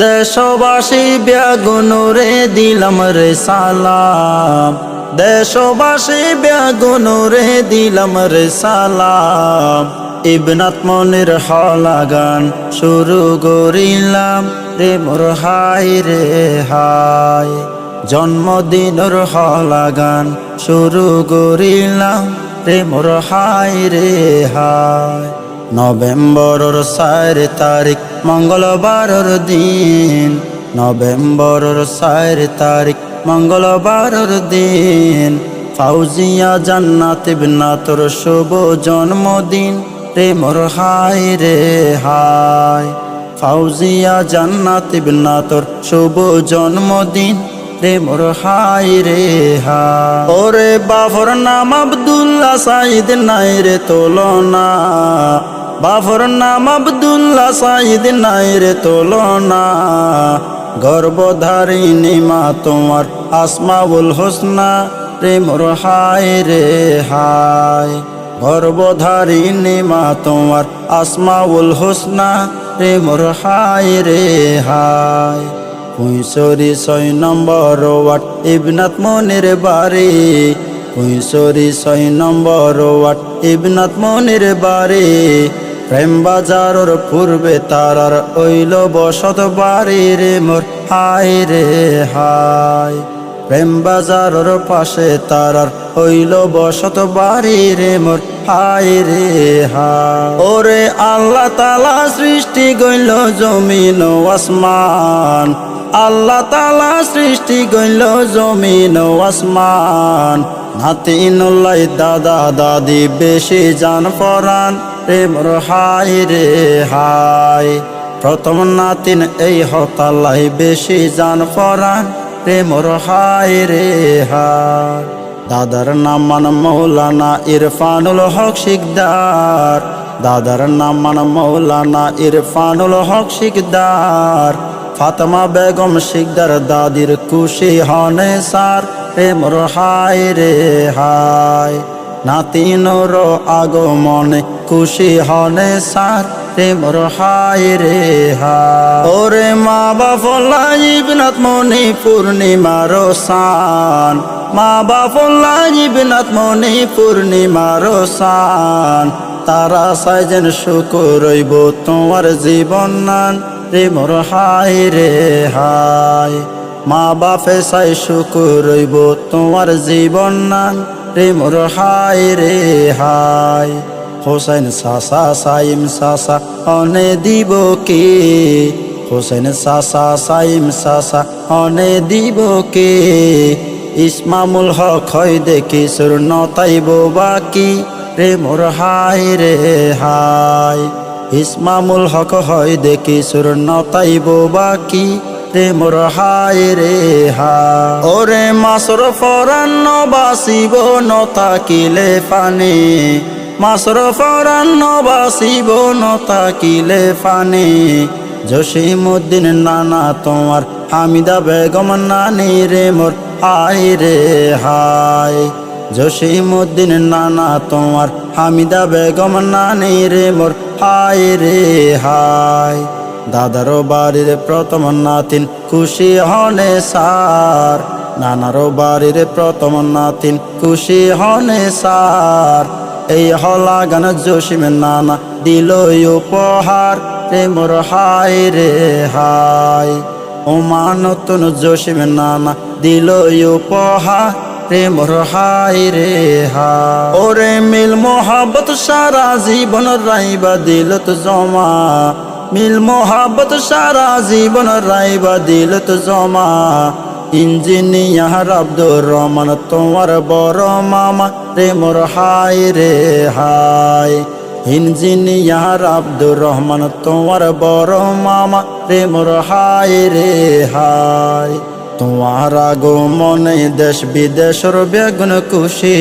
দেশবাসী বেগুনরে দিলাম রে সালাম, দেশবাসী বেগুনরে দিলাম রে সালাম। ইবনাত মনির হলা গান শুরু করিলাম রে মোর হাই রে হাই। জন্মদিনের হলা গান শুরু করিলাম রে মোর হাই রে হাই। নভেম্বরের 4 তারিখ মঙ্গলবারের দিন, নভেম্বরের 4 তারিখ মঙ্গলবারের দিন। ফাউজিয়া জান্নাত ইবনাতর শুভ জন্মদিন রে মোর হাই রে হাই। ফাউজিয়া জান্নাত ইবনাতর শুভ জন্মদিন রে মোর হাই রে হাই। ওরে বাফর নাম আব্দুল্লাহ সাইদ নাই রে তুলনা, বাফর নাম আব্দুল্লাহ সাইদ নাই রে তুলনা। গর্ভধারিণী মা তোমার আসমাউল হোসনা রে মোর হাই রে হাই। গর্ভধারিণী মা তোমার আসমাউল হোসনা রে মোর হাই রে হাই। কুইশরি 6 নম্বর ওয়ার্ড ইবনাত মনির বাড়ি, কুইশরি 6 নম্বর ওয়ার্ড ইবনাত মনির বাড়ি। প্রেম বাজারের পূর্বে তারার ওইল বসত বাড়ি রে মোর হাই রে হাই। প্রেম বাজারের পাশে তারার হইল বসত বাড়ি রে মোর হাই রে হাই। ওরে আল্লাহ তাআলা সৃষ্টি গইল জমিন ও আসমান, আল্লাহ তাআলা সৃষ্টি গইল জমিন ও আসমান। নাতিনুল্লাহ দাদা দাদি বেশি জান পরান রে মোর হাই রে হাই। প্রথম নাতিন এই হতাল্লাই বেশি জান পরান রে মোর হাই রে হাই। দাদার নাম মান মৌলানা ইরফানুল হক শিকদার, দাদার নাম মান মৌলানা ইরফানুল হক শিকদার। ফাতেমা বেগম শিকদার দাদির খুশি হনে সার রে মোর হাই রে হাই। নাতিনোর আগমনে খুশি হনে সার রে মোর হাই রে হাই। ওরে মা বাফল্লাহ ইবনাত মনি পূর্ণিমার সান, মা বাফল্লাহ ইবনাত মনি পূর্ণিমার সান। তারা সাইজেন শুকুর রইব তোমার জীবন নান রে মোর হাই রে হাই। মা বাপে সাই শুকুর রইব তোমার জীবন নান রে মোর হাই রে হাই। হোসেন সাসা সাইম সাসা অনে দিব কে, হোসেন সাসা সাইম সাসা অনে দিব কে। ইসমামুল হক হয় দেখি সুর নতাইব বাকি রে মোর হাই রে হাই। ইসমামুল হক হয় দেখি সুর নতাইব বাকি রে মোর হাই রে হাই। ওরে মাসর ফরান বাসিব নতাকিলে পানে, মাসর ফরান বাসিব নতাকিলে পানে। জসিমউদ্দিন নানা তোমার হামিদা বেগম নানি রে মোর হাই রে হাই। জসিমউদ্দিন নানা তোমার হামিদা বেগম নানি রে মোর হাই রে হাই। দাদার বাড়ির প্রথম নাতিন খুশি হনে সার, নানার বাড়ির প্রথম নাতিন খুশি হনে সার। এই হলা গান জসিম নানা দিল উপহার রে মোর হাই রে হাই। ওমা নতুন জসিম নানা দিল উপহার রে মোর হাই রে হাই। ওরে মিল মোহাব্বত সারা জীবন রাইবা দিলত জমা, মিল মোহাব্বত সারা জীবন রাইবা দিলত জমা। ইঞ্জিনিয়ার আব্দুর রহমান তোমার বড় মামা রে মোর হাই রে হাই। ইঞ্জিনিয়ার আব্দুর রহমান তোমার বড় মামা রে মোর হাই রে হাই। তোমার আগমনে দেশ বিদেশের বেগুন খুশি,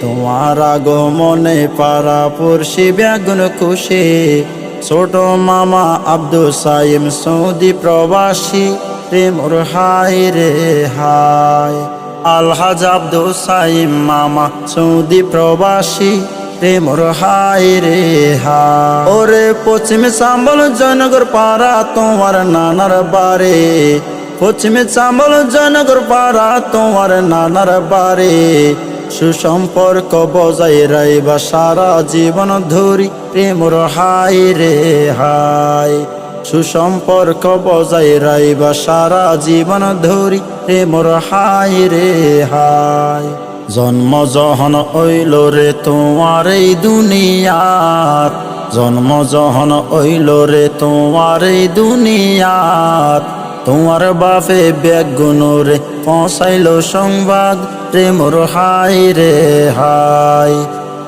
তোমার আগমনে পাড়া পড়শি বেগুন খুশি। ছোট মামা আব্দুল সাইম সৌদি প্রবাসী রে মোর হাই রে হাই। আলহাজ আব্দুল সাইম মামা সৌদি প্রবাসী রে মোর হায় রে হায়। ওরে পশ্চিম চাম্বল জয়নগর পাড়া তোমার নানার বাড়ি, পশ্চিমে চাম্বল জয়নগর পাড়া তোমার নানার বাড়ি। সুসম্পর্ক বজায় রাইবা সারা জীবন ধরি রে মোর হায় রে হায়। সুসম্পর্ক বজায় রাইবা সারা জীবন ধরি রে মোর হায় রে হায়। জন্ম যখন হইল রে তোমার এই দুনিয়ার, জন্ম যখন হইল রে তোমার এই দুনিয়ার। তোমার বাপে বেগুনরে পৌঁছাইল সংবাদ রে মোর হায় রে হায়।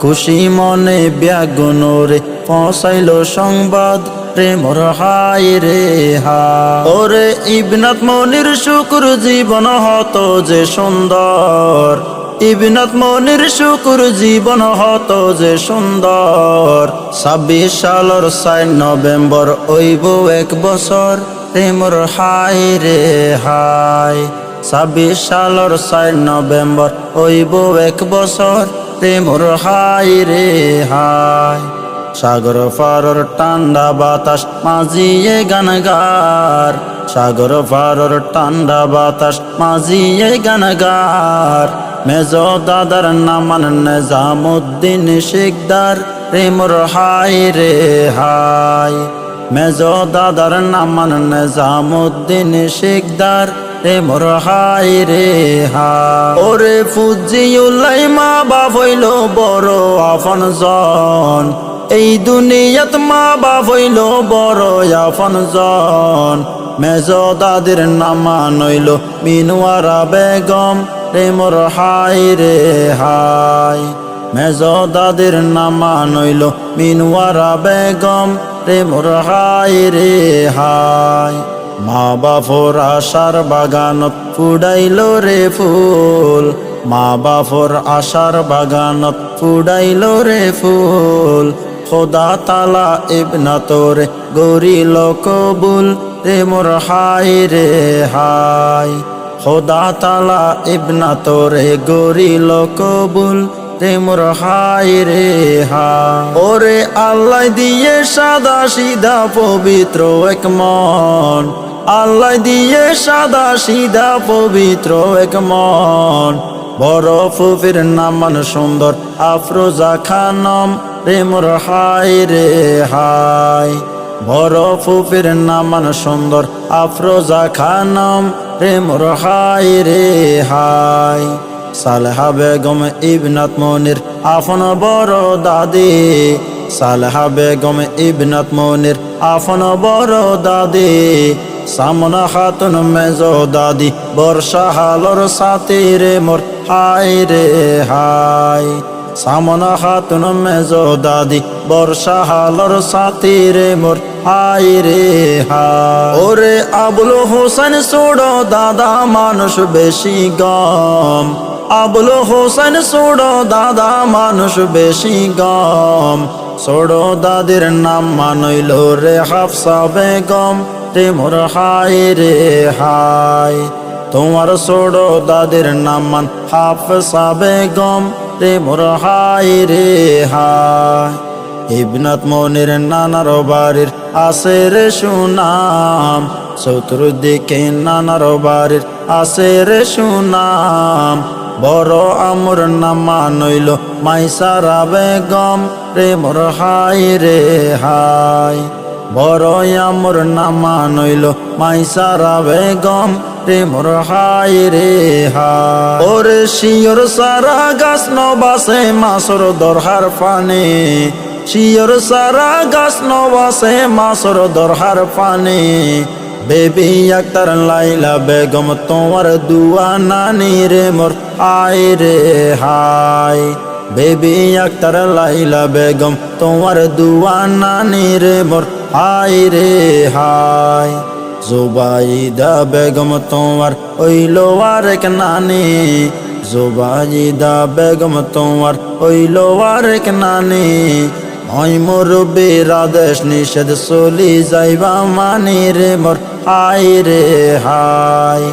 খুশি মনে বেগুনরে পৌঁছাইল সংবাদ রে মোর হায় রে হায়। ওরে ইবনাত মনির শুকুর জীবন হতো যে সুন্দর, ইবনাত মনির শুকুর জীবন হতো যে সুন্দর। 26 সালের 4 নভেম্বর হইব 1 বছর রে মোর হায় রে হায়। 26 সালের 4 নভেম্বর হইব 1 বছর রে মোর হায় রে হায়। সাগর পারর ঠান্ডা বাতাস মাঝিয়ে গান গার, সাগর পারর ঠান্ডা বাতাস মাঝিয়ে গান গার। মেজ দাদার নামান নিজামুদ্দিন শিকদার রে মোর হায় রে হায়। মেজ দাদার নামান নিজামুদ্দিন শিকদার রে মোর হায় রে হায়। ওরে ফুজিউল্লাই মা বাপ হইল বড় আপনজন, এই দুনিয়াত মা বাপ হইল বড় আপনজন। মেজ দাদির নামান হইল মিনুয়ারা বেগম রে মোর হায় রে হায়। মেজ দাদির নামান হইল মিনুয়ারা বেগম রে মোর হায় রে হায়। মা বাপর আশার বাগানত ফুডাইল রে ফুল, মা বাপর আশার বাগানত ফুডাইল রে ফুল। খোদা তালা ইবনাতরে গরিল কবুল রে মোর হায় রে হায়। খোদা তালা ইবনাতরে গরিল কবুল রে মোর হায় রে হায়। ওরে আল্লাহ দিয়ে সাদা সিধা পবিত্র এক মন, আল্লাহ দিয়ে সাদা সিধা পবিত্র এক মন। বড় ফুফির নামান সুন্দর আফরোজা খানম রে মোর হায় রে হায়। বড় ফুফির নামান সুন্দর আফরোজা খানম রে মোর হায় রে হায়। সালেহা বেগম ইবনাত মনির আপন বড় দাদি, সালেহা বেগম ইবনাত মনির আপন বড় দাদি। সামনা খাতুন মেজ দাদি বর্ষা হালর সাথী রে মোর হায় রে হায়। সামনা খাতুন মেজ দাদি বর্ষা হালর সাথী রে মোর হায় রে হায়। ওরে আবুল হোসেন ছোড়ো দাদা মানুষ বেশি গম, আবুল হোসেন ছোড়ো দাদা মানুষ বেশি গম। ছোড়ো দাদির নাম মানইল রে হাফসা বেগম রে মোর হায় রে হায়। তোমার ছোড়ো দাদির নাম মান হাফসা বেগম রে মোর হায় রে হায়। ইবনাত মনির নানার বাড়ির আছে রে সুনাম, চতুর্দিকে নানার বাড়ির আছে রে সুনাম। বড় আমর নামান হইল মাইসারা বেগম রে মোর হায় রে হায়। বড় আমর নামান হইল মাইসারা বেগম রে মোর হায় রে হায়। ওরে শিয়র সারা গাছ নবাসে মাসর দরহার পানে, শিয়র সারা গাছ নবাসে মাসর দরহার পানে। বেবি আক্তার লাইলা বেগম তোমার দুয়া নানি রে মোর হায় রে হায়। বেবি আক্তার লাইলা বেগম তোমার দুয়া নানি রে মোর হায় রে হায়। জুবাইদা বেগম তোমার হইল আরেক নানি, জুবাইদা বেগম তোমার হইল আরেক নানি। ওই মুরব্বির আদেশ নিষেধ চলি যাইবা মানি রে মোর হায় রে হায়।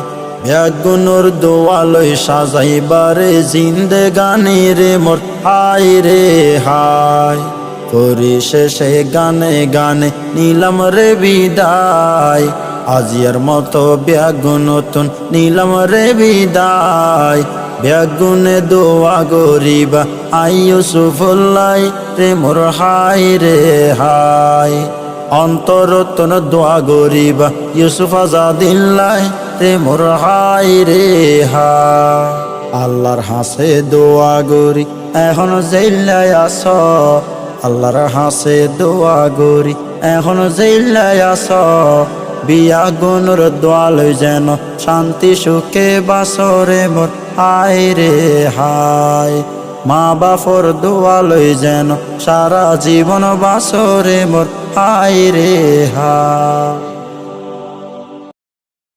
ব্যাগুনোর দোয়ালই সাজাইবারে জিন্দেগানি রে মোর হাই রে হাই। পরিশেষে গানে গানে নিলাম রে বিদায়, আজিয়ার মতো ব্যাগুন নতুন নিলাম রে বিদায়। ব্যাগুনে দোয়া গরিবা আই ইউসুফুল্লাই রে মোর হাই রে হাই। অন্তরতন দোয়া গরিবা ইউসুফ আজাদিল্লাই রে মোর হাই রে হাই। আল্লাহর হাসে দোয়া গরি এখন জেল্লায় আস, আল্লাহর হাসে দোয়া গরি এখন জেল্লায় আস। বিয়া গুনুর দোয়ালই যেন শান্তি সুখে বাসরে মোর হাই রে হাই। মা বাপর দোয়ালই যেন সারা জীবন বাসরে মোর হাই রে হাই।